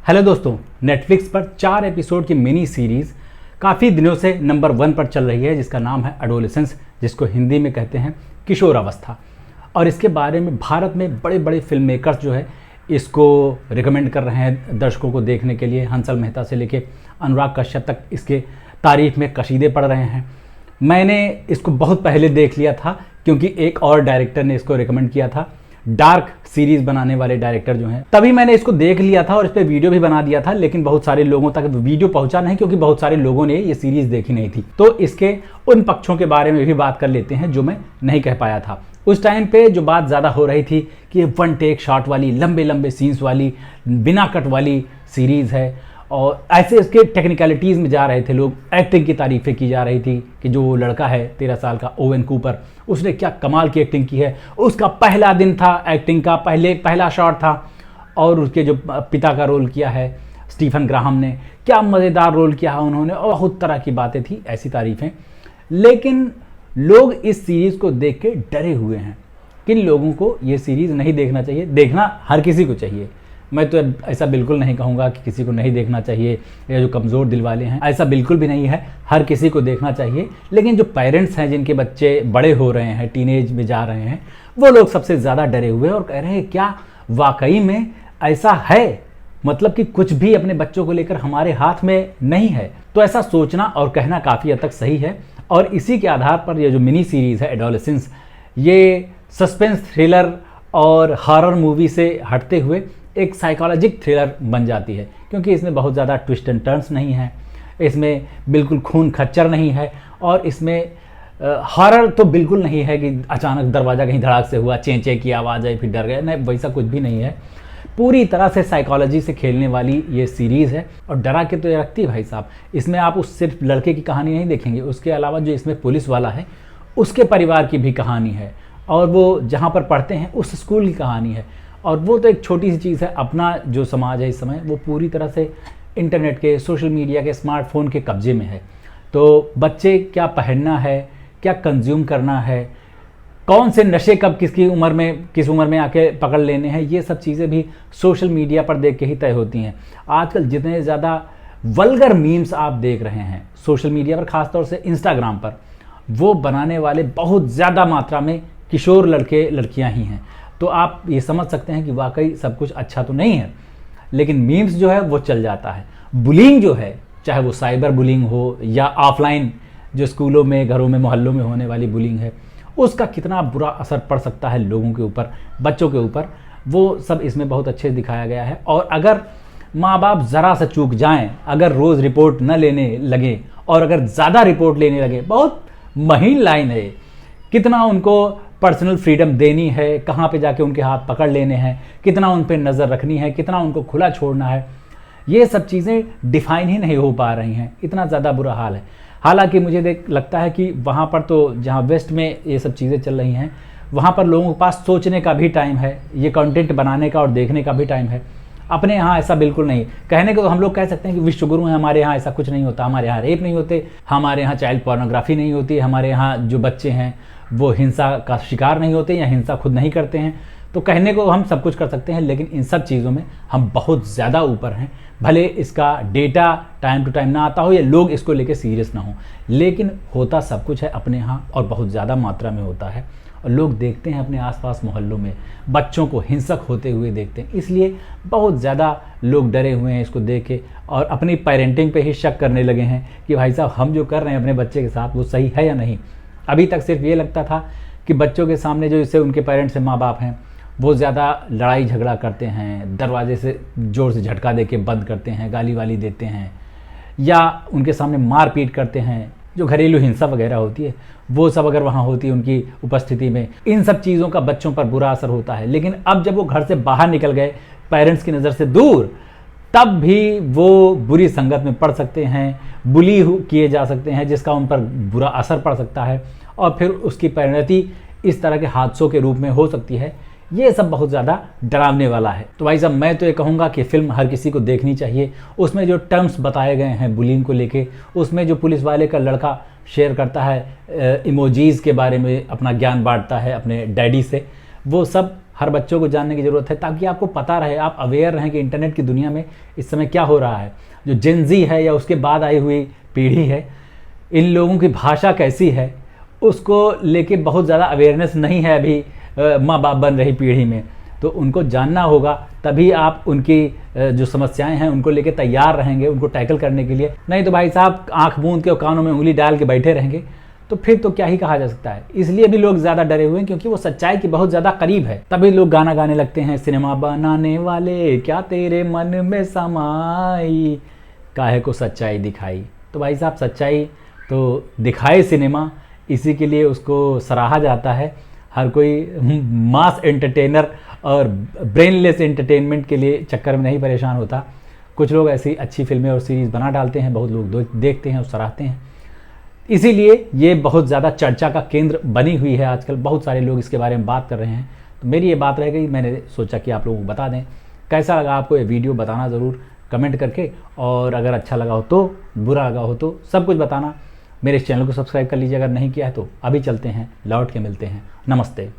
Hello दोस्तों, Netflix पर 4 episode की मिनी सीरीज काफ़ी दिनों से नंबर 1 पर चल रही है, जिसका नाम है एडोलेसेंस, जिसको हिंदी में कहते हैं किशोरावस्था। और इसके बारे में भारत में बड़े बड़े फिल्म मेकर्स जो है इसको रिकमेंड कर रहे हैं दर्शकों को देखने के लिए। हंसल मेहता से लेके अनुराग कश्यप तक इसके तारीफ में कशीदे पड़ रहे हैं। मैंने इसको बहुत पहले देख लिया था क्योंकि एक और डायरेक्टर ने इसको रिकमेंड किया था, डार्क सीरीज बनाने वाले डायरेक्टर जो हैं, तभी मैंने इसको देख लिया था और इस पर वीडियो भी बना दिया था। लेकिन बहुत सारे लोगों तक वीडियो पहुंचा नहीं क्योंकि बहुत सारे लोगों ने ये सीरीज देखी नहीं थी। तो इसके उन पक्षों के बारे में भी बात कर लेते हैं जो मैं नहीं कह पाया था। उस टाइम पे जो बात ज़्यादा हो रही थी कि ये 1 टेक शॉट वाली, लंबे लंबे सीन्स वाली, बिना कट वाली सीरीज़ है, और ऐसे इसके टेक्निकलिटीज़ में जा रहे थे लोग। एक्टिंग की तारीफ़ें की जा रही थी कि जो लड़का है 13 साल का ओवेन कूपर, उसने क्या कमाल की एक्टिंग की है। उसका पहला दिन था एक्टिंग का, पहला शॉट था, और उसके जो पिता का रोल किया है स्टीफन ग्राहम ने, क्या मज़ेदार रोल किया है उन्होंने, और बहुत तरह की बातें थी, ऐसी तारीफ़ें। लेकिन लोग इस सीरीज़ को देख के डरे हुए हैं। किन लोगों को ये सीरीज़ नहीं देखना चाहिए? देखना हर किसी को चाहिए। मैं तो ऐसा बिल्कुल नहीं कहूँगा कि किसी को नहीं देखना चाहिए, या जो कमज़ोर दिल वाले हैं, ऐसा बिल्कुल भी नहीं है, हर किसी को देखना चाहिए। लेकिन जो पेरेंट्स हैं जिनके बच्चे बड़े हो रहे हैं, टीनेज में जा रहे हैं, वो लोग सबसे ज़्यादा डरे हुए हैं और कह रहे हैं क्या वाकई में ऐसा है? मतलब कि कुछ भी अपने बच्चों को लेकर हमारे हाथ में नहीं है। तो ऐसा सोचना और कहना काफ़ी हद तक सही है। और इसी के आधार पर ये जो मिनी सीरीज़ है एडोलेसेंस, ये सस्पेंस थ्रिलर और हॉरर मूवी से हटते हुए एक साइकोलॉजिक थ्रिलर बन जाती है, क्योंकि इसमें बहुत ज़्यादा ट्विस्ट एंड टर्न्स नहीं है, इसमें बिल्कुल खून खच्चर नहीं है, और इसमें हॉरर तो बिल्कुल नहीं है कि अचानक दरवाज़ा कहीं धड़ाक से हुआ, चें चें की आवाज़ आई फिर डर गए, नहीं, वैसा कुछ भी नहीं है। पूरी तरह से साइकोलॉजी से खेलने वाली ये सीरीज़ है, और डरा के तो ये रखती है भाई साहब। इसमें आप उस सिर्फ लड़के की कहानी नहीं देखेंगे, उसके अलावा जो इसमें पुलिस वाला है उसके परिवार की भी कहानी है, और वो जहाँ पर पढ़ते हैं उस स्कूल की कहानी है। और वो तो एक छोटी सी चीज़ है, अपना जो समाज है इस समय वो पूरी तरह से इंटरनेट के, सोशल मीडिया के, स्मार्टफोन के कब्जे में है। तो बच्चे क्या पहनना है, क्या कंज्यूम करना है, कौन से नशे कब किस उम्र में आके पकड़ लेने हैं, ये सब चीज़ें भी सोशल मीडिया पर देख के ही तय होती हैं। आजकल जितने ज़्यादा वल्गर मीम्स आप देख रहे हैं सोशल मीडिया पर, ख़ासतौर से इंस्टाग्राम पर, वो बनाने वाले बहुत ज़्यादा मात्रा में किशोर लड़के लड़कियां ही हैं। तो आप ये समझ सकते हैं कि वाकई सब कुछ अच्छा तो नहीं है, लेकिन मीम्स जो है वो चल जाता है। बुलिंग जो है, चाहे वो साइबर बुलिंग हो या ऑफलाइन जो स्कूलों में, घरों में, मोहल्लों में होने वाली बुलिंग है, उसका कितना बुरा असर पड़ सकता है लोगों के ऊपर, बच्चों के ऊपर, वो सब इसमें बहुत अच्छे से दिखाया गया है। और अगर माँ बाप ज़रा सा चूक जाएं, अगर रोज़ रिपोर्ट न लेने लगे और अगर ज़्यादा रिपोर्ट लेने लगे, बहुत महीन लाइन है, कितना उनको पर्सनल फ्रीडम देनी है, कहाँ पे जाके उनके हाथ पकड़ लेने हैं, कितना उन पे नज़र रखनी है, कितना उनको खुला छोड़ना है, ये सब चीज़ें डिफाइन ही नहीं हो पा रही हैं। इतना ज़्यादा बुरा हाल है। हालांकि मुझे लगता है कि वहाँ पर तो जहाँ वेस्ट में ये सब चीज़ें चल रही हैं, वहाँ पर लोगों के पास सोचने का भी टाइम है, ये कंटेंट बनाने का और देखने का भी टाइम है। अपने यहाँ ऐसा बिल्कुल नहीं। कहने को तो हम लोग कह सकते हैं कि विश्वगुरु हैं, हमारे यहाँ ऐसा कुछ नहीं होता, हमारे यहाँ रेप नहीं होते, हमारे यहाँ चाइल्ड पोर्नोग्राफी नहीं होती, हमारे यहाँ जो बच्चे हैं वो हिंसा का शिकार नहीं होते या हिंसा खुद नहीं करते हैं। तो कहने को हम सब कुछ कर सकते हैं, लेकिन इन सब चीज़ों में हम बहुत ज़्यादा ऊपर हैं। भले इसका डेटा टाइम टू टाइम ना आता हो या लोग इसको लेके सीरियस ना हो, लेकिन होता सब कुछ है अपने यहाँ, और बहुत ज़्यादा मात्रा में होता है। और लोग देखते हैं अपने आसपास मोहल्लों में बच्चों को हिंसक होते हुए देखते हैं, इसलिए बहुत ज़्यादा लोग डरे हुए हैं इसको देख के, और अपनी पेरेंटिंग पे ही शक करने लगे हैं कि भाई साहब हम जो कर रहे हैं अपने बच्चे के साथ वो सही है या नहीं। अभी तक सिर्फ ये लगता था कि बच्चों के सामने जो इससे उनके पेरेंट्स हैं, माँ बाप हैं, वो ज़्यादा लड़ाई झगड़ा करते हैं, दरवाजे से ज़ोर से झटका दे के बंद करते हैं, गाली वाली देते हैं, या उनके सामने मार पीट करते हैं, जो घरेलू हिंसा वगैरह होती है वो सब अगर वहाँ होती है उनकी उपस्थिति में, इन सब चीज़ों का बच्चों पर बुरा असर होता है। लेकिन अब जब वो घर से बाहर निकल गए, पेरेंट्स की नज़र से दूर, तब भी वो बुरी संगत में पड़ सकते हैं, बुली किए जा सकते हैं, जिसका उन पर बुरा असर पड़ सकता है, और फिर उसकी परिणति इस तरह के हादसों के रूप में हो सकती है। ये सब बहुत ज़्यादा डरावने वाला है। तो भाई साहब मैं तो ये कहूँगा कि फ़िल्म हर किसी को देखनी चाहिए। उसमें जो टर्म्स बताए गए हैं बुलिंग को लेके, उसमें जो पुलिस वाले का लड़का शेयर करता है इमोजीज़ के बारे में, अपना ज्ञान बांटता है अपने डैडी से, वो सब हर बच्चों को जानने की ज़रूरत है, ताकि आपको पता रहे, आप अवेयर रहें कि इंटरनेट की दुनिया में इस समय क्या हो रहा है। जो जेन ज़ी है या उसके बाद आई हुई पीढ़ी है, इन लोगों की भाषा कैसी है उसको लेके बहुत ज़्यादा अवेयरनेस नहीं है अभी माँ बाप बन रही पीढ़ी में। तो उनको जानना होगा, तभी आप उनकी जो समस्याएं हैं उनको लेके तैयार रहेंगे उनको टैकल करने के लिए। नहीं तो भाई साहब आंख मूंद के और कानों में उंगली डाल के बैठे रहेंगे तो फिर तो क्या ही कहा जा सकता है। इसलिए भी लोग ज़्यादा डरे हुए हैं क्योंकि वो सच्चाई के बहुत ज़्यादा करीब है। तभी लोग गाना गाने लगते हैं, सिनेमा बनाने वाले क्या तेरे मन में समाई, काहे को सच्चाई दिखाई। तो भाई साहब सच्चाई तो दिखाए सिनेमा, इसी के लिए उसको सराहा जाता है। हर कोई मास एंटरटेनर और ब्रेनलेस एंटरटेनमेंट के लिए चक्कर में नहीं परेशान होता। कुछ लोग ऐसी अच्छी फिल्में और सीरीज़ बना डालते हैं, बहुत लोग देखते हैं और सराहते हैं। इसीलिए ये बहुत ज़्यादा चर्चा का केंद्र बनी हुई है आजकल, बहुत सारे लोग इसके बारे में बात कर रहे हैं। तो मेरी ये बात रह गई, मैंने सोचा कि आप लोगों को बता दें। कैसा लगा आपको ये वीडियो बताना ज़रूर कमेंट करके, और अगर अच्छा लगा हो तो, बुरा लगा हो तो सब कुछ बताना। मेरे इस चैनल को सब्सक्राइब कर लीजिए अगर नहीं किया है तो। अभी चलते हैं, लौट के मिलते हैं। नमस्ते।